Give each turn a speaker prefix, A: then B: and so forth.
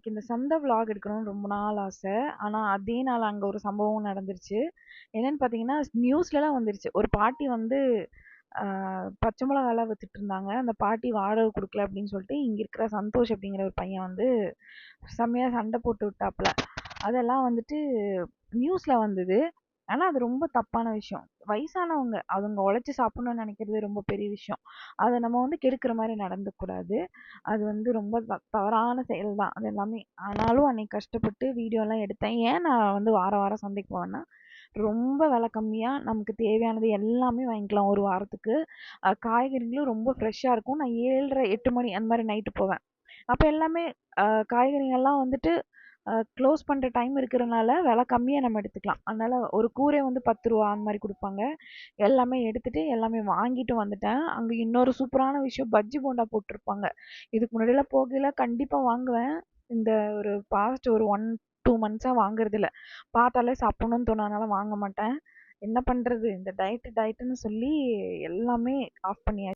A: எனக்கு இந்த சந்தை விலாக் எடுக்கணும்னு ரொம்ப நாள் ஆசை. ஆனா அதே நாள் அங்க ஒரு சம்பவம் நடந்துருச்சு. என்னன்னு பார்த்தீங்கன்னா, நியூஸ்லலாம் வந்துருச்சு. ஒரு பாட்டி வந்து ஆ பச்சை மிளகாலாம் வித்துட்டு இருந்தாங்க. அந்த பாட்டி வாடகை குடுக்கல அப்படின்னு சொல்லிட்டு, இங்க இருக்கிற சந்தோஷ் அப்படிங்கிற ஒரு பையன் வந்து செம்மையா சண்டை போட்டு விட்டாப்புல. அதெல்லாம் வந்துட்டு நியூஸ்ல வந்தது. ஆனா அது ரொம்ப தப்பான விஷயம். வயசானவங்க, அவங்க உழைச்சு சாப்பிடணும்னு நினைக்கிறது ரொம்ப பெரிய விஷயம். அத நம்ம வந்து கெடுக்கிற மாரி நடந்துக்கக்கூடாது. அது வந்து ரொம்ப தவறான செயல் தான். அது எல்லாமே. ஆனாலும் அன்னைக்கு கஷ்டப்பட்டு வீடியோலாம் எடுத்தேன். ஏன் நான் வந்து வாரம் வாரம் சந்தைக்கு போவேன்னா, ரொம்ப விலை கம்மியா நமக்கு தேவையானது எல்லாமே வாங்கிக்கலாம் ஒரு வாரத்துக்கு. காய்கறிகளும் ரொம்ப ஃப்ரெஷ்ஷா இருக்கும். நான் 7:30, 8 மணி அந்த மாரி நைட்டு போவேன். அப்ப எல்லாமே காய்கறிகள்லாம் வந்துட்டு க்ளோஸ் பண்ற டைம் இருக்கிறனால விலை கம்மியா நம்ம எடுத்துக்கலாம். அதனால ஒரு கூரே வந்து ரூ. 10 அந்த மாரி குடுப்பாங்க. எல்லாமே எடுத்துட்டு, எல்லாமே வாங்கிட்டு வந்துட்டேன். அங்க இன்னொரு சூப்பரான விஷயம் பஜ்ஜி போண்டா போட்டிருப்பாங்க. இதுக்கு முன்னாடிலாம் போகையில கண்டிப்பா வாங்குவேன். இந்த ஒரு பாஸ்ட் ஒரு 1, 2 மந்த்ஸா வாங்குறதில்ல. பார்த்தாலே சாப்பிடணும்னு தோணும். அதனால வாங்க மாட்டேன். என்ன பண்றது? இந்த டயட்டுன்னு சொல்லி எல்லாமே ஆஃப் பண்ணியாச்சு.